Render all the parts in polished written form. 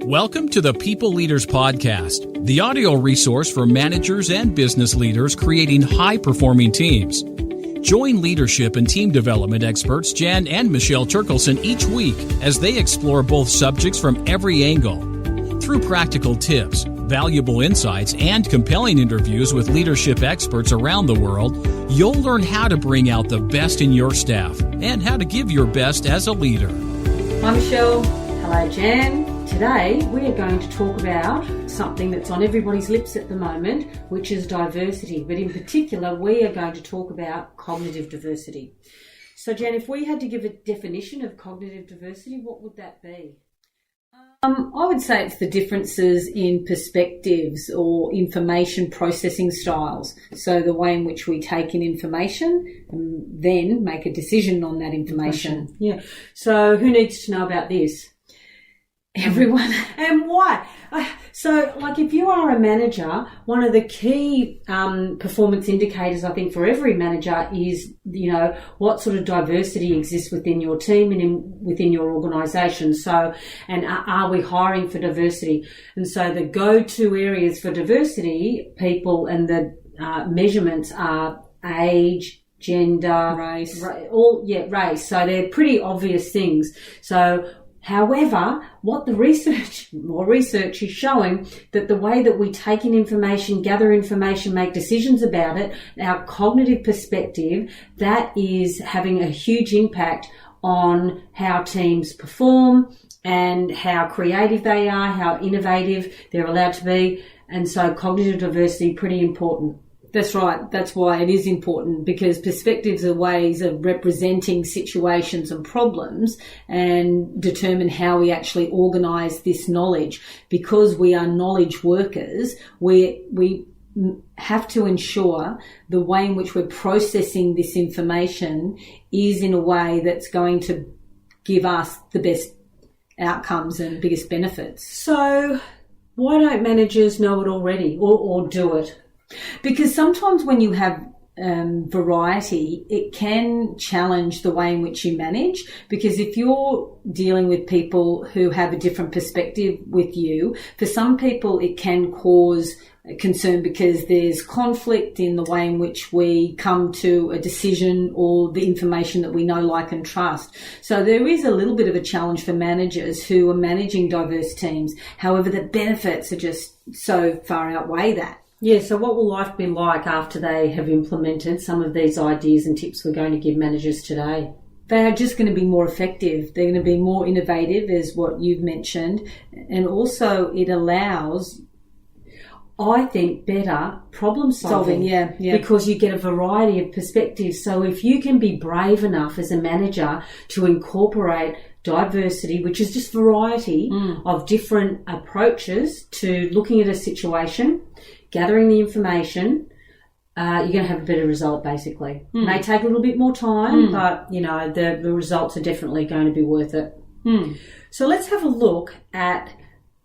Welcome to the People Leaders Podcast, the audio resource for managers and business leaders creating high-performing teams. Join leadership and team development experts Jan and Michelle Turkelson each week as they explore both subjects from every angle. Through practical tips, valuable insights, and compelling interviews with leadership experts around the world, you'll learn how to bring out the best in your staff and how to give your best as a leader. I'm Michelle. Hello, Jan. Today we are going to talk about something that's on everybody's lips at the moment, which is diversity. But in particular, we are going to talk about cognitive diversity. So, Jan, if we had to give a definition of cognitive diversity, what would that be? I would say it's the differences in perspectives or information processing styles. So the way in which we take in information and then make a decision on that information. Yeah. So who needs to know about this? Everyone. And why? So, like, if you are a manager, one of the key performance indicators, I think, for every manager is, what sort of diversity exists within your team and within your organisation. So, and are we hiring for diversity? And so the go-to areas for diversity, people, and the measurements are age, gender, race. Race. So they're pretty obvious things. So, however, what the more research is showing that the way that we take in information, gather information, make decisions about it, our cognitive perspective, that is having a huge impact on how teams perform and how creative they are, how innovative they're allowed to be. And so cognitive diversity, pretty important. That's right. That's why it is important, because perspectives are ways of representing situations and problems and determine how we actually organise this knowledge. Because we are knowledge workers, we have to ensure the way in which we're processing this information is in a way that's going to give us the best outcomes and biggest benefits. So why don't managers know it already or do it? Because sometimes when you have variety, it can challenge the way in which you manage. Because if you're dealing with people who have a different perspective with you, for some people it can cause concern because there's conflict in the way in which we come to a decision or the information that we know, like, and trust. So there is a little bit of a challenge for managers who are managing diverse teams. However, the benefits are just so far outweigh that. Yeah, so what will life be like after they have implemented some of these ideas and tips we're going to give managers today? They are just going to be more effective. They're going to be more innovative, as what you've mentioned. And also it allows, I think, better problem solving. Yeah. Because you get a variety of perspectives. So if you can be brave enough as a manager to incorporate diversity, which is just variety of different approaches to looking at a situation, gathering the information, you're going to have a better result, basically. It may take a little bit more time, but, the results are definitely going to be worth it. So let's have a look at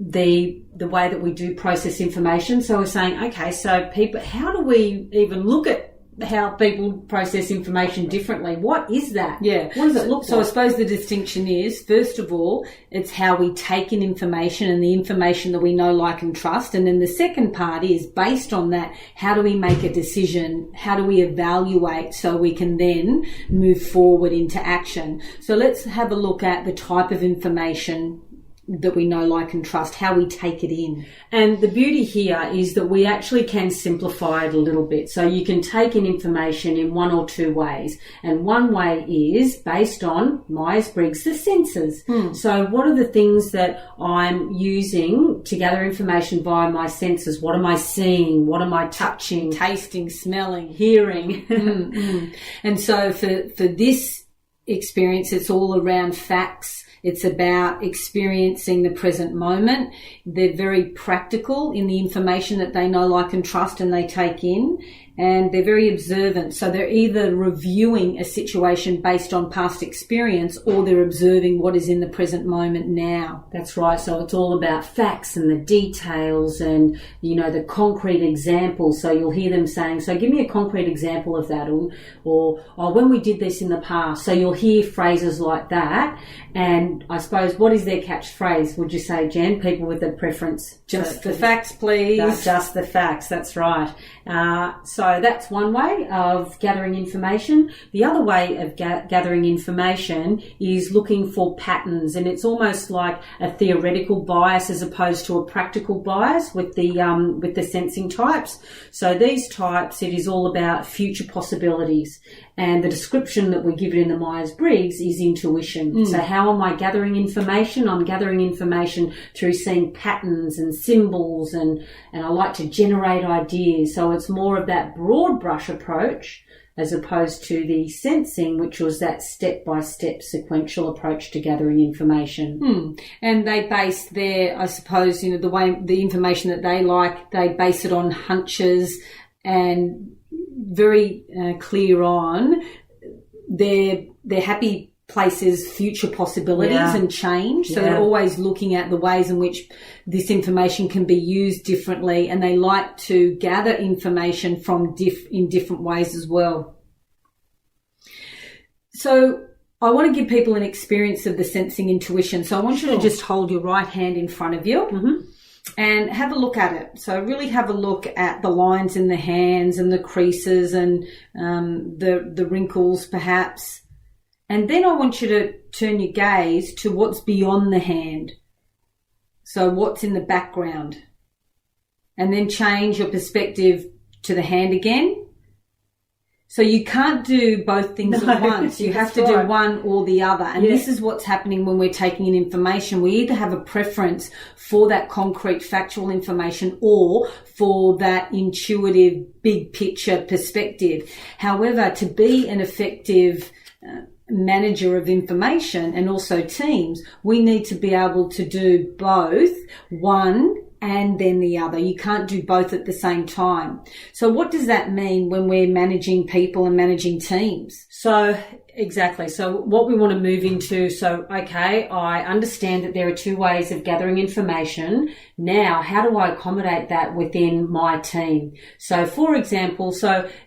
the way that we do process information. So we're saying, okay, so people, how do we even look at how people process information differently? What is that? Yeah. What does it look like? So I suppose the distinction is, first of all, it's how we take in information and the information that we know, like, and trust. And then the second part is, based on that, how do we make a decision? How do we evaluate so we can then move forward into action? So let's have a look at the type of information that we know, like, and trust, how we take it in. And the beauty here is that we actually can simplify it a little bit. So you can take in information in one or two ways. And one way is based on Myers-Briggs, the senses. So what are the things that I'm using to gather information via my senses? What am I seeing? What am I touching? Tasting, smelling, hearing. And so for this experience, it's all around facts. It's about experiencing the present moment. They're very practical in the information that they know, like, and trust, and they take in. and they're very observant. So they're either reviewing a situation based on past experience, or they're observing what is in the present moment now. That's right. So it's all about facts and the details and, the concrete examples. So you'll hear them saying, so give me a concrete example of that, or when we did this in the past. So you'll hear phrases like that. And I suppose, what is their catchphrase, would you say, Jen? People with a preference. Just the facts, please. Just the facts, that's right. So that's one way of gathering information. The other way of gathering information is looking for patterns, and it's almost like a theoretical bias as opposed to a practical bias with the sensing types. So these types, it is all about future possibilities, and the description that we give it in the Myers-Briggs is intuition. So how am I gathering information? I'm gathering information through seeing patterns and symbols, and I like to generate ideas. So it's more of that broad brush approach as opposed to the sensing, which was that step-by-step sequential approach to gathering information. And they base their, I suppose, the information that they like, they base it on hunches and very clear on their happy places, future possibilities and change. So they're always looking at the ways in which this information can be used differently, and they like to gather information from in different ways as well. So I want to give people an experience of the sensing intuition. So I want you to just hold your right hand in front of you. And have a look at it. So really have a look at the lines in the hands and the creases and the wrinkles perhaps. And then I want you to turn your gaze to what's beyond the hand. So what's in the background. And then change your perspective to the hand again. So you can't do both things at once. You have to do one or the other. And this is what's happening when we're taking in information. We either have a preference for that concrete factual information or for that intuitive big picture perspective. However, to be an effective manager of information and also teams, we need to be able to do both, one and then the other. You can't do both at the same time. So what does that mean when we're managing people and managing teams? So exactly. So what we want to move into, okay, I understand that there are two ways of gathering information. Now, how do I accommodate that within my team? So for example,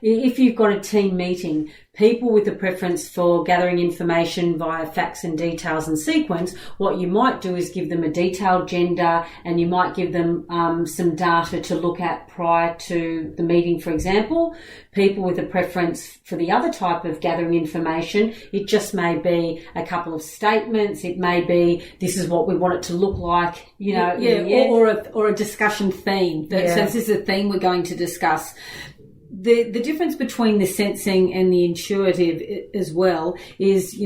if you've got a team meeting, people with a preference for gathering information via facts and details and sequence, what you might do is give them a detailed agenda, and you might give them some data to look at prior to the meeting, for example. People with a preference for the other type of gathering information, it just may be a couple of statements. It may be, this is what we want it to look like, or a discussion theme. So this is a theme we're going to discuss. The difference between the sensing and the intuitive as well is,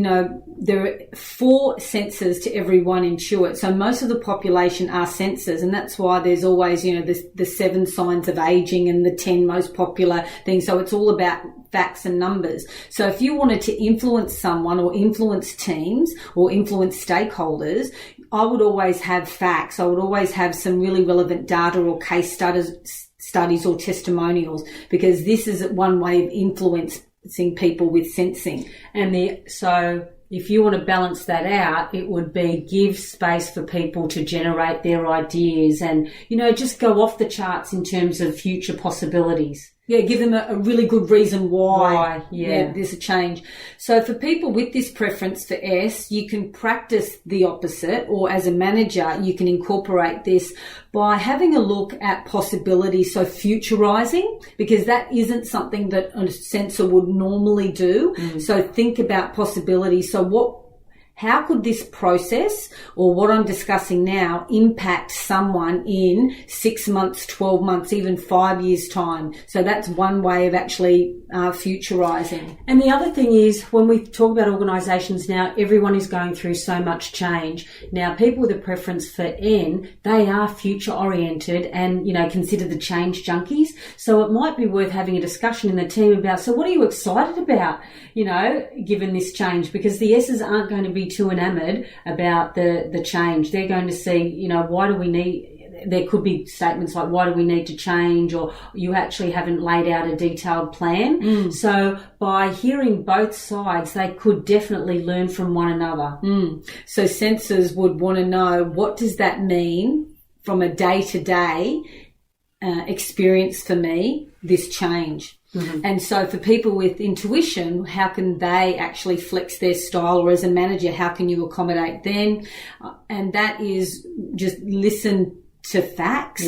there are 4 senses to every one intuit. So most of the population are sensors, and that's why there's always, the 7 signs of aging and the 10 most popular things. So it's all about facts and numbers. So if you wanted to influence someone or influence teams or influence stakeholders, I would always have facts. I would always have some really relevant data or case studies or testimonials, because this is one way of influencing people with sensing. So if you want to balance that out, it would be give space for people to generate their ideas and, just go off the charts in terms of future possibilities. Yeah, give them a really good reason why there's a change. So for people with this preference for S, you can practice the opposite, or as a manager, you can incorporate this by having a look at possibilities, so futurizing, because that isn't something that a sensor would normally do. So think about possibilities. So how could this process or what I'm discussing now impact someone in 6 months, 12 months, even 5 years' time? So that's one way of actually futurizing. And the other thing is, when we talk about organisations now, everyone is going through so much change. Now, people with a preference for N, they are future-oriented and, consider the change junkies. So it might be worth having a discussion in the team about, so what are you excited about, given this change? Because the S's aren't going to be too enamored about the change. They're going to see, why do we need there could be statements like, why do we need to change? Or you actually haven't laid out a detailed plan. So by hearing both sides, they could definitely learn from one another. So sensors would want to know, what does that mean from a day-to-day experience for me, this change? And so for people with intuition, how can they actually flex their style? Or as a manager, how can you accommodate them? And that is just listen to facts,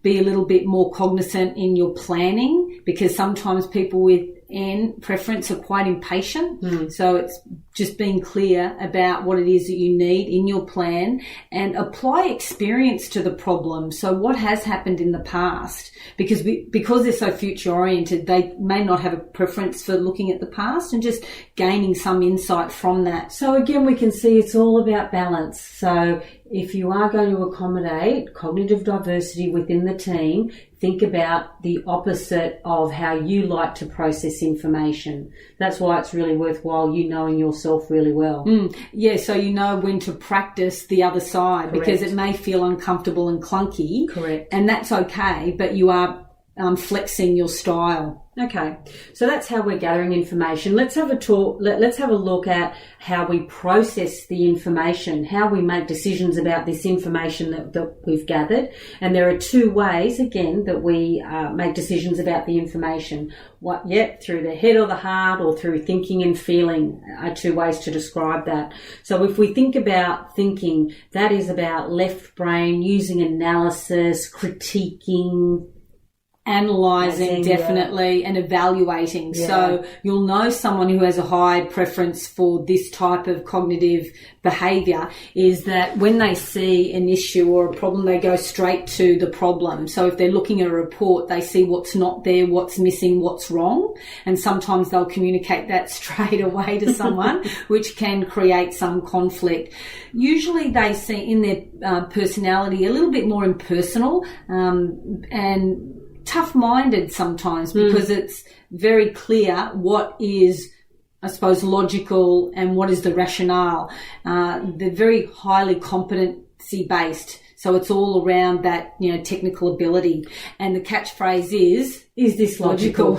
be a little bit more cognizant in your planning, because sometimes people with N preference are quite impatient. So it's just being clear about what it is that you need in your plan and apply experience to the problem. So what has happened in the past, because they're so future oriented, they may not have a preference for looking at the past, and just gaining some insight from that. So again, we can see it's all about balance. So if you are going to accommodate cognitive diversity within the team, think about the opposite of how you like to process information. That's why it's really worthwhile you knowing yourself really well. So you know when to practice the other side. Correct. Because it may feel uncomfortable and clunky. Correct. And that's okay, but you are flexing your style. Okay, so that's how we're gathering information. Let's have a talk. Let's have a look at how we process the information, how we make decisions about this information that we've gathered. And there are two ways, again, that we make decisions about the information. Through the head or the heart, or through thinking and feeling are two ways to describe that. So if we think about thinking, that is about left brain, using analysis, critiquing, analysing, definitely, and evaluating. So you'll know someone who has a high preference for this type of cognitive behaviour is that when they see an issue or a problem, they go straight to the problem. So if they're looking at a report, they see what's not there, what's missing, what's wrong, and sometimes they'll communicate that straight away to someone, which can create some conflict. Usually they see in their personality a little bit more impersonal, and tough-minded sometimes, because it's very clear what is, I suppose, logical and what is the rationale. They're very highly competency-based, so it's all around that, technical ability. And the catchphrase is this logical?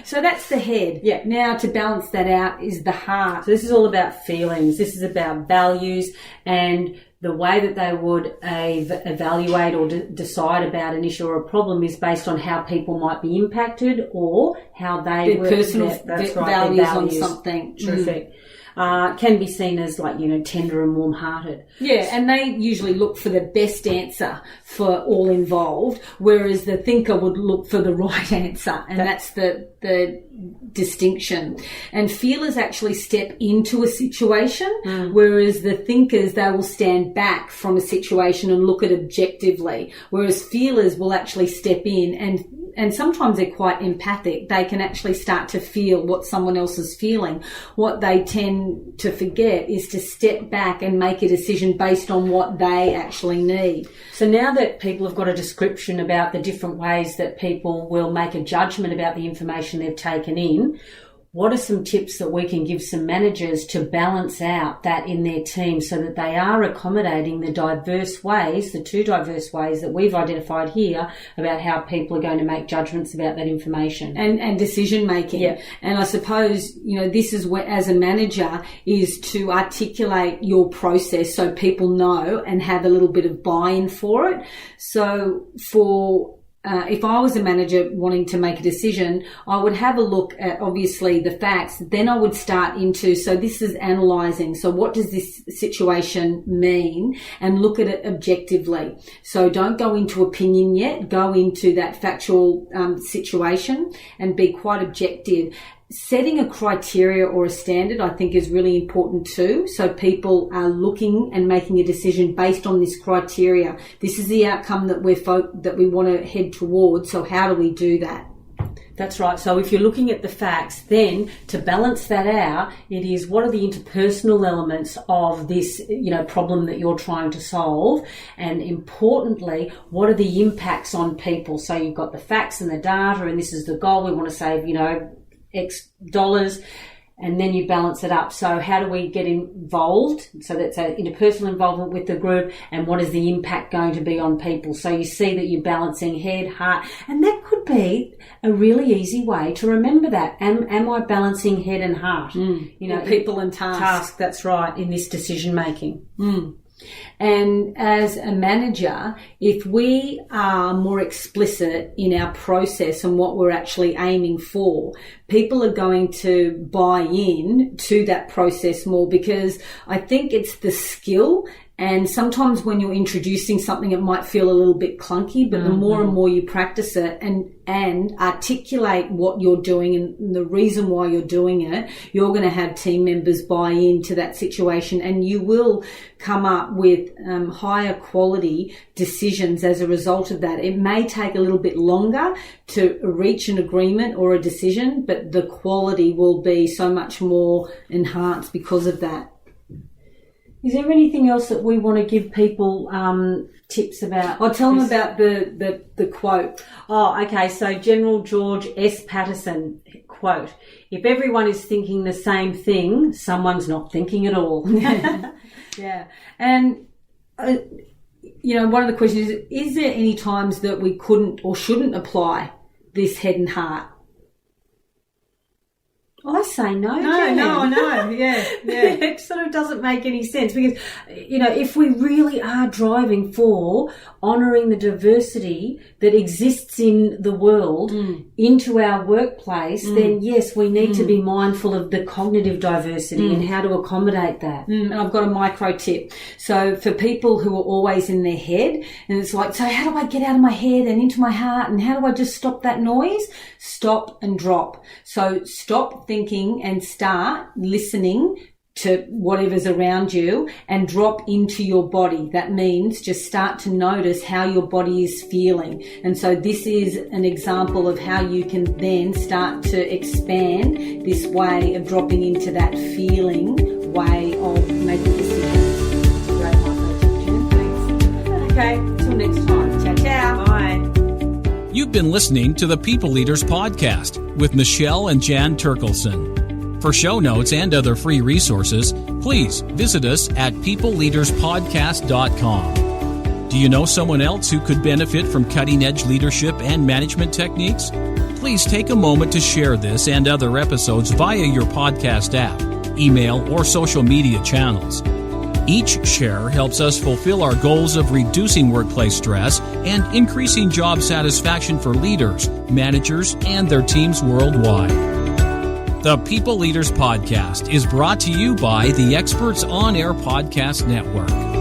So that's the head. Now, to balance that out is the heart. So this is all about feelings. This is about values, and the way that they would evaluate or decide about an issue or a problem is based on how people might be impacted, or how they their personal values on something. Terrific. Can be seen as tender and warm-hearted. And they usually look for the best answer for all involved, whereas the thinker would look for the right answer, and that's the distinction. And feelers actually step into a situation, whereas the thinkers, they will stand back from a situation and look at it objectively, whereas feelers will actually step in, and sometimes they're quite empathic. They can actually start to feel what someone else is feeling. What they tend to forget is to step back and make a decision based on what they actually need. So now that people have got a description about the different ways that people will make a judgment about the information they've taken in, what are some tips that we can give some managers to balance out that in their team, so that they are accommodating the diverse ways, the two diverse ways that we've identified here about how people are going to make judgments about that information and decision making? And I suppose this is where, as a manager, is to articulate your process so people know and have a little bit of buy-in for it. So if I was a manager wanting to make a decision, I would have a look at, obviously, the facts. Then I would start into, so this is analysing. So what does this situation mean? And look at it objectively. So don't go into opinion yet. Go into that factual situation and be quite objective. Setting a criteria or a standard, I think, is really important too. So people are looking and making a decision based on this criteria. This is the outcome that we want to head towards. So how do we do that? That's right. So if you're looking at the facts, then to balance that out, it is what are the interpersonal elements of this, problem that you're trying to solve, and importantly, what are the impacts on people? So you've got the facts and the data, and this is the goal. We want to save, X dollars. and then you balance it up. So how do we get involved? So that's interpersonal involvement with the group, and what is the impact going to be on people? So you see that you're balancing head, heart, and that could be a really easy way to remember that. Am I balancing head and heart? People and tasks. That's right, in this decision making. And as a manager, if we are more explicit in our process and what we're actually aiming for, people are going to buy in to that process more, because I think it's the skill. And sometimes when you're introducing something, it might feel a little bit clunky, but the more and more you practice it and articulate what you're doing and the reason why you're doing it, you're going to have team members buy into that situation, and you will come up with higher quality decisions as a result of that. It may take a little bit longer to reach an agreement or a decision, but the quality will be so much more enhanced because of that. Is there anything else that we want to give people tips about? I'll tell them about the quote. Oh, okay. So General George S. Patterson, quote, "If everyone is thinking the same thing, someone's not thinking at all." Yeah. And, one of the questions is there any times that we couldn't or shouldn't apply this head and heart? I say no. No. Yeah. It sort of doesn't make any sense, because, if we really are driving for honouring the diversity that exists in the world into our workplace, then yes, we need to be mindful of the cognitive diversity and how to accommodate that. And I've got a micro tip. So for people who are always in their head, and it's like, so how do I get out of my head and into my heart, and how do I just stop that noise? Stop and drop. So stop thinking and start listening to whatever's around you and drop into your body. That means just start to notice how your body is feeling. And so this is an example of how you can then start to expand this way of dropping into that feeling way of making decisions. Great micro tip, Jen. Thanks. Okay, until next time. Ciao. Bye. You've been listening to the People Leaders Podcast with Michelle and Jan Turkelson. For show notes and other free resources, please visit us at peopleleaderspodcast.com. Do you know someone else who could benefit from cutting-edge leadership and management techniques? Please take a moment to share this and other episodes via your podcast app, email, or social media channels. Each share helps us fulfill our goals of reducing workplace stress and increasing job satisfaction for leaders, managers, and their teams worldwide. The People Leaders Podcast is brought to you by the Experts On Air Podcast Network.